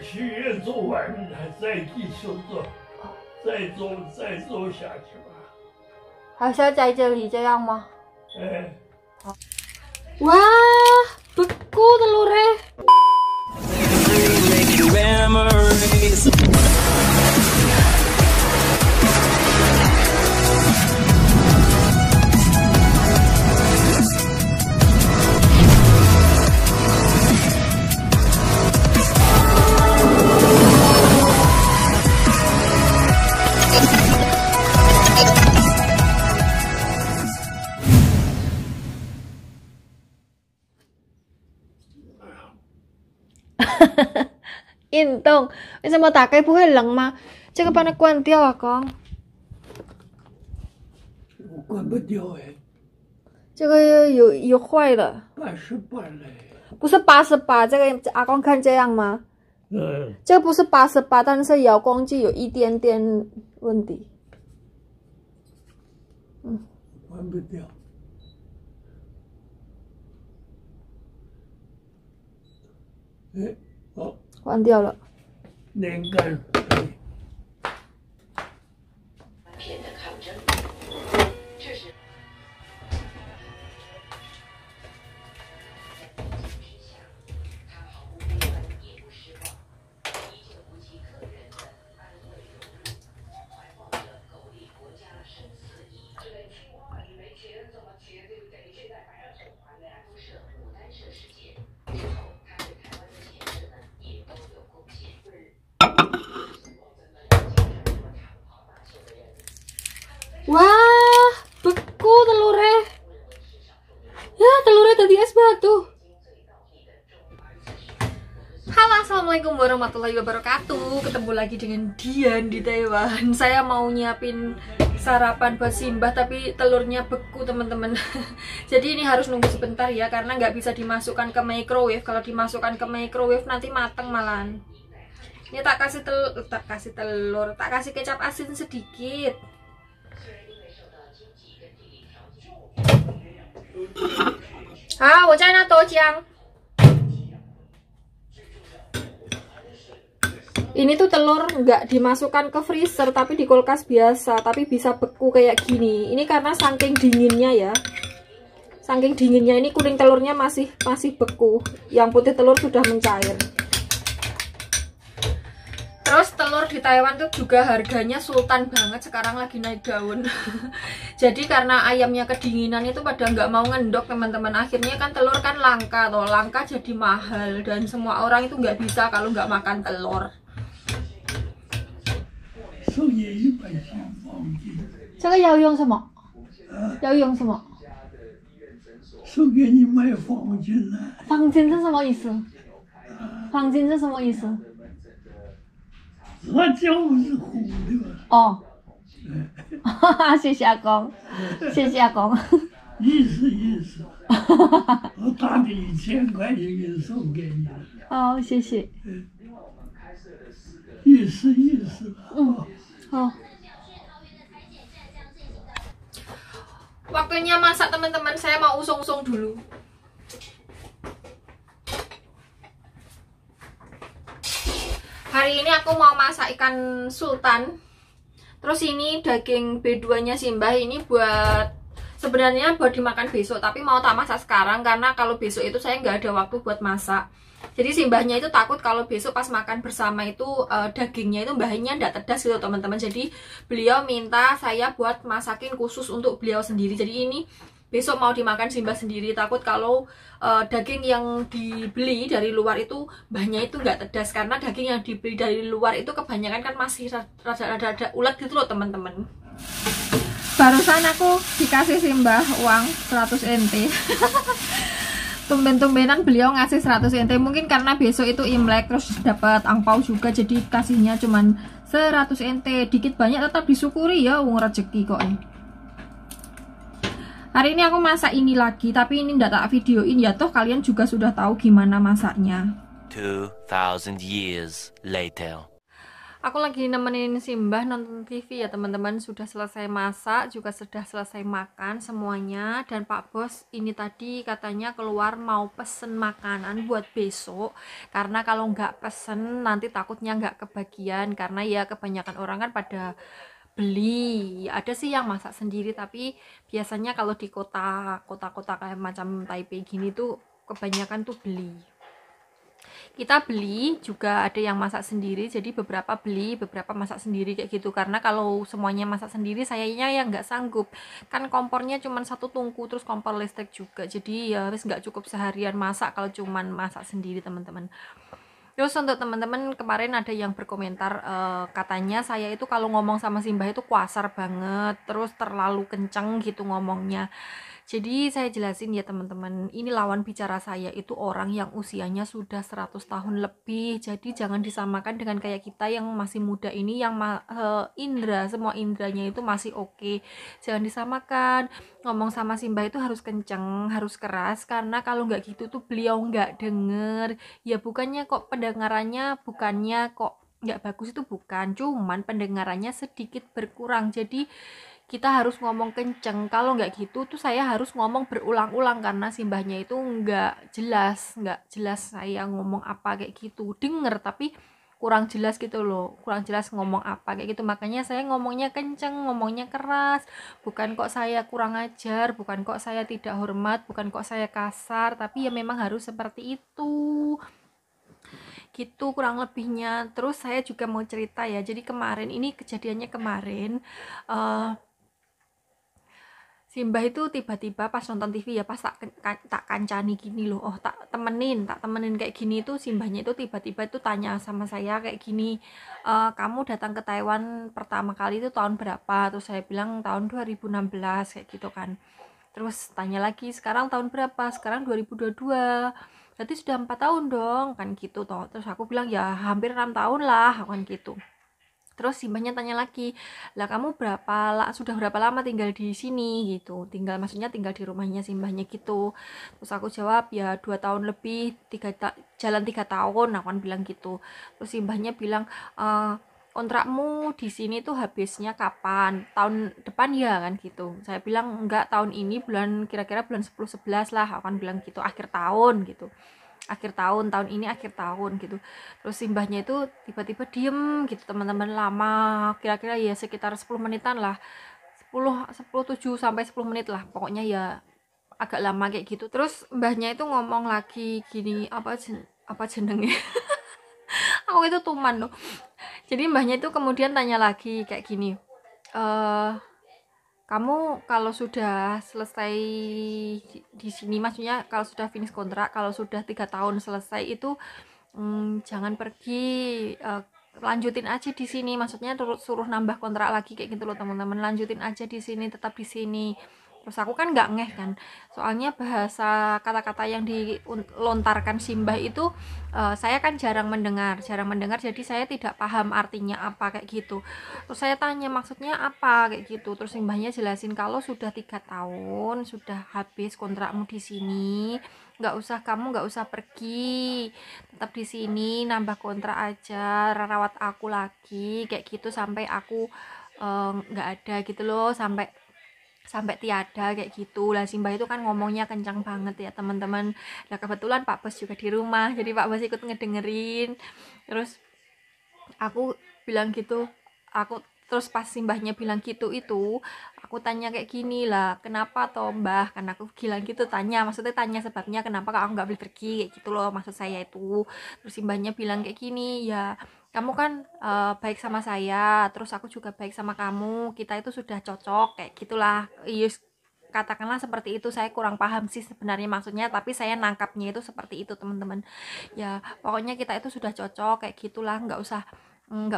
许愿做完再继续做，再做下去吧。还是要在这里这样吗？哎。Wah, beku telurnya.运动为什么打开不会冷吗？这个帮它关掉啊，公。我关不掉哎。这个有坏了。88嘞。不是88，这个阿公看这样吗？这个不是88，但是遥控器有一点点问题。关不掉。哎，好。关掉了。连杆。Wah, beku telurnya. Ya, telurnya tadi es batu. Halo, assalamualaikum warahmatullahi wabarakatuh. Ketemu lagi dengan Dian di Taiwan. Saya mau nyiapin sarapan buat Simbah, tapi telurnya beku teman-teman. Jadi ini harus nunggu sebentar ya, karena nggak bisa dimasukkan ke microwave. Kalau dimasukkan ke microwave nanti mateng malahan. Ini tak kasih telur, tak kasih kecap asin sedikit. Ah, 我在那豆浆。Ini tuh telur nggak dimasukkan ke freezer, tapi di kulkas biasa, tapi bisa beku kayak gini. Ini karena saking dinginnya ya. Saking dinginnya ini kuning telurnya masih beku. Yang putih telur sudah mencair. Terus telur di Taiwan tuh juga harganya sultan banget, sekarang lagi naik daun. Jadi karena ayamnya kedinginan itu pada nggak mau ngendok teman-teman. Akhirnya kan telur kan langka toh, langka jadi mahal. Dan semua orang itu nggak bisa kalau nggak makan telur. 这个要用什么？要用什么？送给你买黄金了。黄金是什么意思？黄金是什么意思？辣椒是红的吧？哦，谢谢阿公，谢谢阿公。意思。我打的1000块钱给送给你了。好，谢谢。意思。好。Waktunya masak teman-teman, saya mau usung-usung dulu. Hari ini aku mau masak ikan sultan. Terus ini daging B2-nya Simbah, ini sebenarnya buat dimakan besok, tapi mau tak masak sekarang karena kalau besok itu saya nggak ada waktu buat masak. Jadi Simbahnya itu takut kalau besok pas makan bersama itu dagingnya itu mbahnya nggak pedas gitu teman-teman. Jadi beliau minta saya buat masakin khusus untuk beliau sendiri. Jadi ini besok mau dimakan Simbah sendiri, takut kalau daging yang dibeli dari luar itu mbahnya itu nggak pedas, karena daging yang dibeli dari luar itu kebanyakan kan masih rada ulet gitu loh teman-teman. Barusan aku dikasih Simbah uang 100 NT. Tumben-tumbenan beliau ngasih 100 NT, mungkin karena besok itu Imlek terus dapat angpau juga, jadi kasihnya cuman 100 NT. Dikit banyak tetap disyukuri ya, wong rezeki kok ini. Hari ini aku masak ini lagi, tapi ini ndak tak videoin ya, toh kalian juga sudah tahu gimana masaknya. 2000 years later. Aku lagi nemenin Simbah nonton TV ya teman-teman. Sudah selesai masak, juga sudah selesai makan semuanya. Dan Pak Bos ini tadi katanya keluar mau pesen makanan buat besok. Karena kalau nggak pesen nanti takutnya nggak kebagian. Karena ya kebanyakan orang kan pada beli. Ada sih yang masak sendiri, tapi biasanya kalau di kota-kota kayak macam Taipei gini tuh kebanyakan tuh beli. Kita beli juga ada yang masak sendiri, jadi beberapa beli, beberapa masak sendiri kayak gitu. Karena kalau semuanya masak sendiri sayanya ya nggak sanggup, kan kompornya cuma satu tungku, terus kompor listrik juga, jadi ya wis nggak cukup seharian masak kalau cuman masak sendiri teman-teman. Terus untuk teman-teman kemarin ada yang berkomentar katanya saya itu kalau ngomong sama Simbah itu kuasar banget, terus terlalu kenceng gitu ngomongnya. Jadi saya jelasin ya teman-teman, ini lawan bicara saya itu orang yang usianya sudah 100 tahun lebih. Jadi jangan disamakan dengan kayak kita yang masih muda ini, yang indra, semua indranya itu masih oke. Jangan disamakan. Ngomong sama Simbah itu harus kenceng, harus keras, karena kalau nggak gitu tuh beliau nggak denger. Ya bukannya kok pendengarannya, bukannya kok nggak bagus, itu bukan, cuman pendengarannya sedikit berkurang. Jadi kita harus ngomong kenceng. Kalau nggak gitu tuh saya harus ngomong berulang-ulang karena Simbahnya itu nggak jelas saya ngomong apa kayak gitu, denger tapi kurang jelas gitu loh, kurang jelas ngomong apa kayak gitu. Makanya saya ngomongnya kenceng, ngomongnya keras. Bukan kok saya kurang ajar, bukan kok saya tidak hormat, bukan kok saya kasar, tapi ya memang harus seperti itu gitu kurang lebihnya. Terus saya juga mau cerita ya, jadi kemarin ini kejadiannya kemarin Simbah itu tiba-tiba pas nonton TV ya, pas tak kancani gini loh, oh tak temenin kayak gini tuh, Simbahnya itu tiba-tiba itu tanya sama saya kayak gini, kamu datang ke Taiwan pertama kali itu tahun berapa? Terus saya bilang tahun 2016 kayak gitu kan. Terus tanya lagi, sekarang tahun berapa? Sekarang 2022. Berarti sudah 4 tahun dong kan gitu toh. Terus aku bilang ya hampir 6 tahun lah kan gitu. Terus Simbahnya tanya lagi, lah kamu sudah berapa lama tinggal di sini gitu? Maksudnya tinggal di rumahnya Simbahnya gitu. Terus aku jawab ya 2 tahun lebih, jalan 3 tahun, aku kan bilang gitu. Terus Simbahnya bilang, kontrakmu di sini tuh habisnya kapan? Tahun depan ya kan gitu. Saya bilang enggak, tahun ini kira-kira bulan 10-11 lah, aku kan bilang gitu, akhir tahun gitu. Akhir tahun ini akhir tahun gitu. Terus Simbahnya itu tiba-tiba diem gitu teman-teman, lama, kira-kira ya sekitar 10 menitan lah, 7 sampai 10 menit lah pokoknya, ya agak lama kayak gitu. Terus mbahnya itu ngomong lagi gini, apa jenengnya aku itu tuman loh. Jadi mbahnya itu kemudian tanya lagi kayak gini, kamu kalau sudah selesai di sini, maksudnya kalau sudah finish kontrak, kalau sudah 3 tahun selesai itu jangan pergi, lanjutin aja di sini, maksudnya suruh nambah kontrak lagi kayak gitu loh teman-teman, lanjutin aja di sini, tetap di sini. Terus aku kan nggak ngeh kan, soalnya bahasa kata-kata yang dilontarkan Simbah itu saya kan jarang mendengar, jadi saya tidak paham artinya apa kayak gitu. Terus saya tanya maksudnya apa kayak gitu. Terus Simbahnya jelasin kalau sudah 3 tahun sudah habis kontrakmu di sini, kamu nggak usah pergi, tetap di sini, nambah kontrak aja, rawat aku lagi kayak gitu sampai aku nggak ada gitu loh, sampai tiada kayak gitu lah. Simbah itu kan ngomongnya kencang banget ya teman-teman. Nah kebetulan Pak Bos juga di rumah, jadi Pak Bos ikut ngedengerin. Terus aku bilang gitu, terus pas Simbahnya bilang gitu itu aku tanya kayak gini lah, kenapa toh Mbah, kan aku bilang gitu, maksudnya tanya sebabnya kenapa aku nggak boleh pergi kayak gitu loh, maksud saya itu. Terus Simbahnya bilang kayak gini, ya kamu kan baik sama saya, terus aku juga baik sama kamu, kita itu sudah cocok kayak gitulah. Yes, katakanlah seperti itu. Saya kurang paham sih sebenarnya maksudnya, tapi saya nangkapnya itu seperti itu teman-teman. Ya pokoknya kita itu sudah cocok kayak gitulah, nggak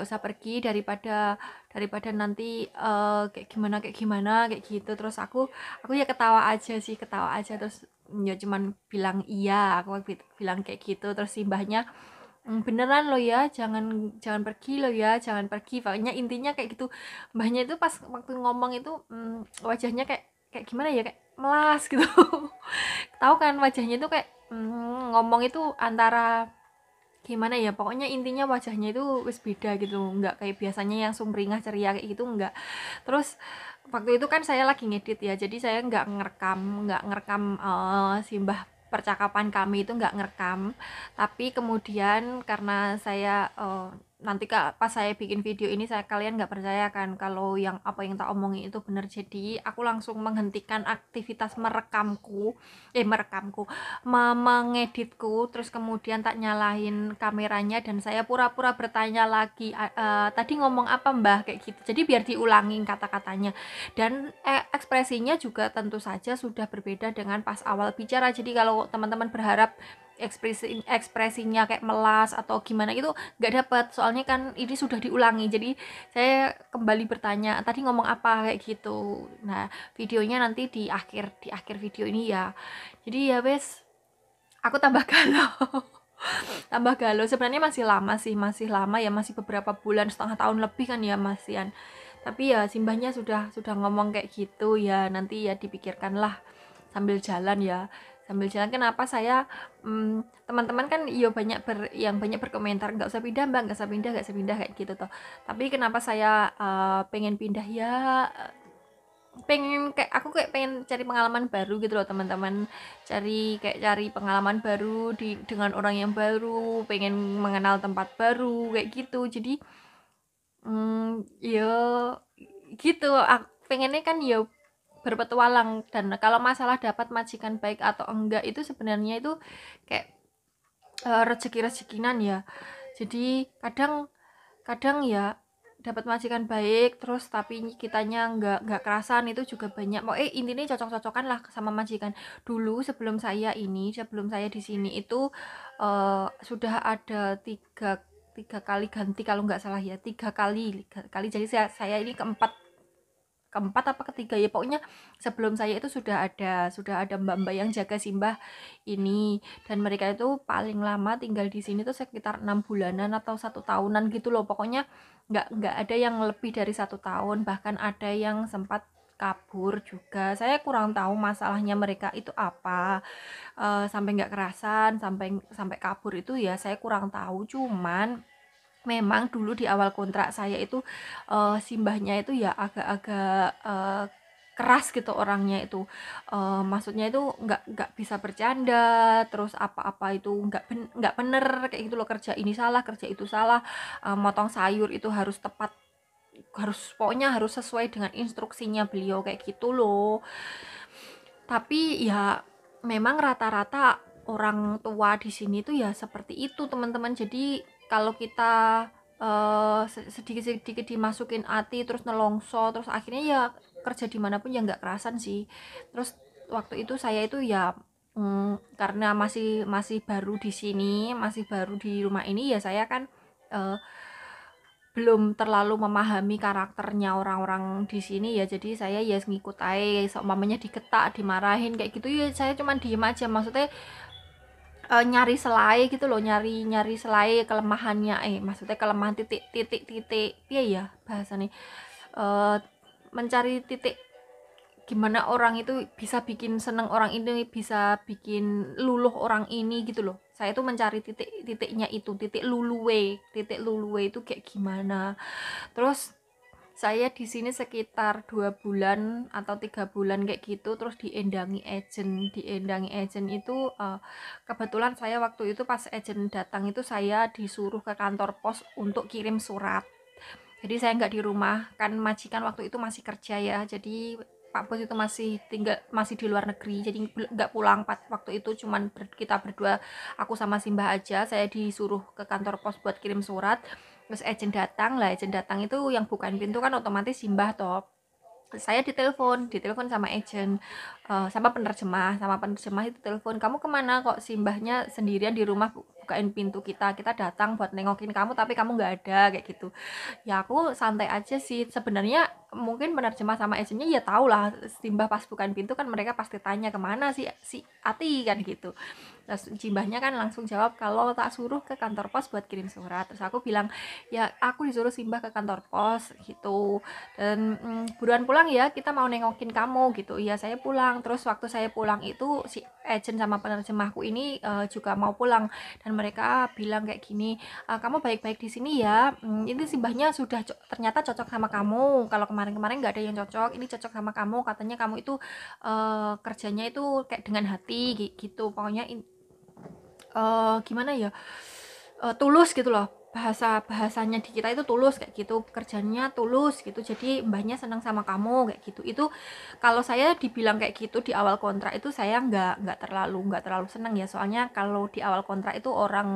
usah pergi daripada nanti kayak gimana kayak gitu. Terus aku ya ketawa aja, terus ya cuman bilang iya, aku bilang kayak gitu. Terus Simbahnya, beneran lo ya, jangan pergi lo ya, jangan pergi, pokoknya intinya kayak gitu. Mbahnya itu pas waktu ngomong itu wajahnya kayak gimana ya, kayak melas gitu. Tahu kan wajahnya itu kayak ngomong itu antara gimana ya, pokoknya intinya wajahnya itu wis beda gitu, nggak kayak biasanya yang sumringah ceria kayak gitu, nggak. Terus waktu itu kan saya lagi ngedit ya, jadi saya nggak ngerekam Simbah, percakapan kami itu nggak ngerekam. Tapi kemudian karena saya nanti pas saya bikin video ini, kalian nggak percaya kan kalau yang apa yang tak omongin itu bener. Jadi aku langsung menghentikan aktivitas mengeditku, terus kemudian tak nyalahin kameranya dan saya pura-pura bertanya lagi, tadi ngomong apa Mbah, kayak gitu. Jadi biar diulangi kata-katanya, dan ekspresinya juga tentu saja sudah berbeda dengan pas awal bicara. Jadi kalau teman-teman berharap ekspresinya kayak melas atau gimana, itu nggak dapat, soalnya kan ini sudah diulangi. Jadi saya kembali bertanya, tadi ngomong apa, kayak gitu. Nah, videonya nanti di akhir video ini ya. Jadi ya wes, aku tambah galau. Tambah galau. Sebenarnya masih lama ya, masih beberapa bulan, setengah tahun lebih kan ya masian. Tapi ya Simbahnya sudah ngomong kayak gitu ya, nanti ya dipikirkanlah sambil jalan ya. Sambil jalan, kenapa saya teman-teman kan ya banyak berkomentar, nggak usah pindah Mbak, nggak usah pindah kayak gitu toh. Tapi kenapa saya pengen pindah ya, aku kayak pengen cari pengalaman baru gitu loh teman-teman, cari pengalaman baru dengan orang yang baru, pengen mengenal tempat baru kayak gitu. Jadi ya gitu, aku pengennya kan ya berpetualang. Dan kalau masalah dapat majikan baik atau enggak itu sebenarnya itu kayak rezeki-rezekinan ya. Jadi kadang ya dapat majikan baik terus tapi kitanya nggak kerasan, itu juga banyak. Mau intinya cocok-cocokan lah sama majikan. Dulu sebelum saya di sini itu sudah ada tiga kali ganti kalau nggak salah ya, tiga kali. Jadi saya ini keempat apa ketiga ya, pokoknya sebelum saya itu sudah ada mbak-mbak yang jaga Simbah ini, dan mereka itu paling lama tinggal di sini tuh sekitar 6 bulanan atau 1 tahunan gitu loh. Pokoknya nggak ada yang lebih dari 1 tahun, bahkan ada yang sempat kabur juga. Saya kurang tahu masalahnya mereka itu apa, sampai nggak kerasan, sampai kabur itu ya saya kurang tahu. Cuman memang dulu di awal kontrak saya itu Simbahnya itu ya agak-agak keras gitu orangnya itu. Maksudnya itu nggak bisa bercanda, terus apa-apa itu nggak bener kayak gitu loh, kerja ini salah, kerja itu salah. Motong sayur itu harus tepat, pokoknya harus sesuai dengan instruksinya beliau kayak gitu loh. Tapi ya memang rata-rata orang tua di sini tuh ya seperti itu teman-teman. Jadi kalau kita sedikit-sedikit dimasukin hati terus nelongso, terus akhirnya ya kerja dimanapun ya nggak kerasan sih. Terus waktu itu saya itu ya karena masih baru di sini, masih baru di rumah ini ya, saya kan belum terlalu memahami karakternya orang-orang di sini ya. Jadi saya ya ngikut aja, mamanya diketak, dimarahin kayak gitu ya saya cuman diem aja. Maksudnya nyari selai gitu loh, nyari selai kelemahannya, maksudnya kelemahan titik ya bahasanya, mencari titik gimana orang itu bisa bikin seneng orang ini, bisa bikin luluh orang ini gitu loh. Saya tuh mencari titiknya itu, titik luluwe itu kayak gimana. Terus saya di sini sekitar 2 bulan atau 3 bulan kayak gitu, terus diendangi agent itu kebetulan saya waktu itu pas agent datang itu saya disuruh ke kantor pos untuk kirim surat. Jadi saya nggak di rumah, kan majikan waktu itu masih kerja ya, jadi Pak Bos itu masih di luar negeri, jadi nggak pulang waktu itu, cuman kita berdua, aku sama Simbah aja. Saya disuruh ke kantor pos buat kirim surat. Terus agent datang itu yang bukain pintu kan otomatis Simbah toh. Saya ditelepon sama agent, sama penerjemah itu telepon, kamu kemana kok Simbahnya sendirian di rumah, bukain pintu, kita datang buat nengokin kamu tapi kamu nggak ada, kayak gitu. Ya aku santai aja sih sebenarnya. Mungkin penerjemah sama agentnya ya tau lah, Simbah pas bukain pintu kan mereka pasti tanya kemana si Ati kan gitu. Terus Simbahnya kan langsung jawab kalau tak suruh ke kantor pos buat kirim surat. Terus aku bilang ya aku disuruh Simbah ke kantor pos gitu, dan buruan pulang ya, kita mau nengokin kamu gitu. Iya saya pulang. Terus waktu saya pulang itu si agent sama penerjemahku ini juga mau pulang, dan mereka bilang kayak gini, kamu baik-baik di sini ya, ini Simbahnya sudah ternyata cocok sama kamu. Kalau kemarin-kemarin nggak ada yang cocok, ini cocok sama kamu, katanya kamu itu kerjanya itu kayak dengan hati gitu, pokoknya gimana ya, tulus gitu loh, bahasanya di kita itu tulus kayak gitu, kerjanya tulus gitu, jadi mbahnya senang sama kamu kayak gitu. Itu kalau saya dibilang kayak gitu di awal kontrak itu saya nggak terlalu senang ya, soalnya kalau di awal kontrak itu orang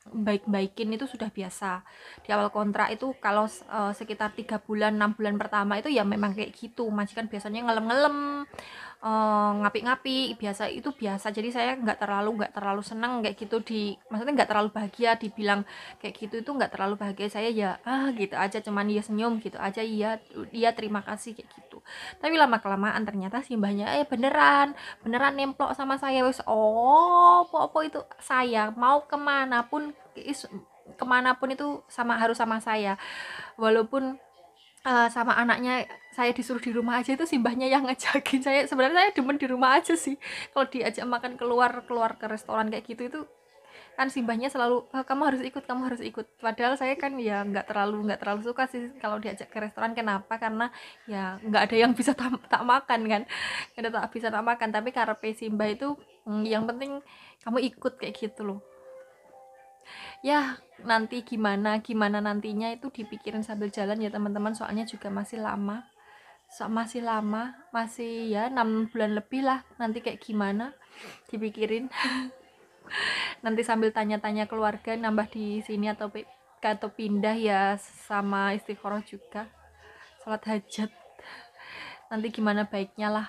baik-baikin itu sudah biasa. Di awal kontrak itu kalau sekitar 3 bulan 6 bulan pertama itu ya memang kayak gitu, majikan biasanya ngelem-ngelem, ngapi-ngapi, itu biasa. Jadi saya nggak terlalu seneng kayak gitu, maksudnya nggak terlalu bahagia dibilang kayak gitu, itu nggak terlalu bahagia. Saya ya gitu aja, cuman dia senyum gitu aja, iya terima kasih kayak gitu. Tapi lama kelamaan ternyata Simbahnya beneran nemplok sama saya. Wes popo itu saya mau kemanapun itu harus sama saya, walaupun sama anaknya saya disuruh di rumah aja, itu Simbahnya yang ngajakin saya. Sebenarnya saya demen di rumah aja sih, kalau diajak makan keluar ke restoran kayak gitu, itu kan Simbahnya selalu kamu harus ikut, padahal saya kan ya nggak terlalu suka sih kalau diajak ke restoran. Kenapa? Karena ya nggak ada yang bisa tak makan kan, nggak ada tak bisa tak makan. Tapi karepe Simbah itu yang penting kamu ikut kayak gitu loh. Ya nanti gimana nantinya itu dipikirin sambil jalan ya teman-teman, soalnya juga masih lama, masih ya 6 bulan lebih lah, nanti kayak gimana dipikirin. Nanti sambil tanya-tanya keluarga nambah di sini atau pindah ya, sama istiqoroh juga, sholat hajat, nanti gimana baiknya lah.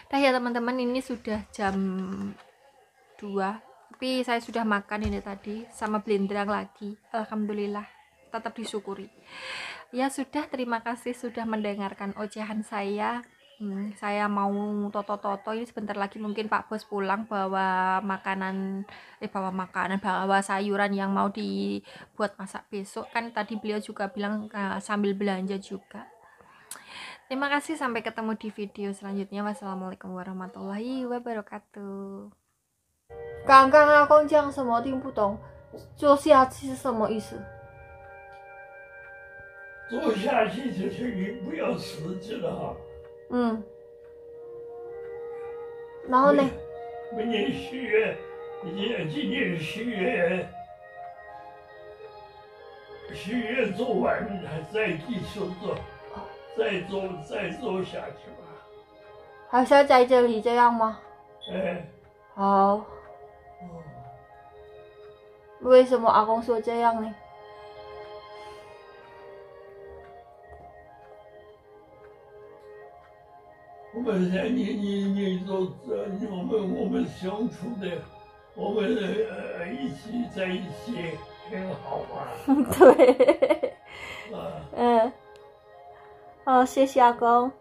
Dah ya teman-teman, ini sudah jam 2, tapi saya sudah makan ini tadi sama blendrang lagi, alhamdulillah, tetap disyukuri. Ya sudah, terima kasih sudah mendengarkan ocehan saya. Saya mau toto-toto, ini sebentar lagi mungkin Pak Bos pulang bawa sayuran yang mau dibuat masak besok. Kan tadi beliau juga bilang sambil belanja juga. Terima kasih, sampai ketemu di video selanjutnya. Wassalamualaikum warahmatullahi wabarakatuh. 刚刚阿公讲什么听不懂，坐下去是什么意思？坐下去就是你不要使劲了哈。然后呢？明年许愿，今年许愿做完，再继续做，再做下去吧。还是要在这里这样吗？好。为什么阿公说这样呢？我们你都我们相处的，我们在一起很好嘛。对。好，谢谢阿公。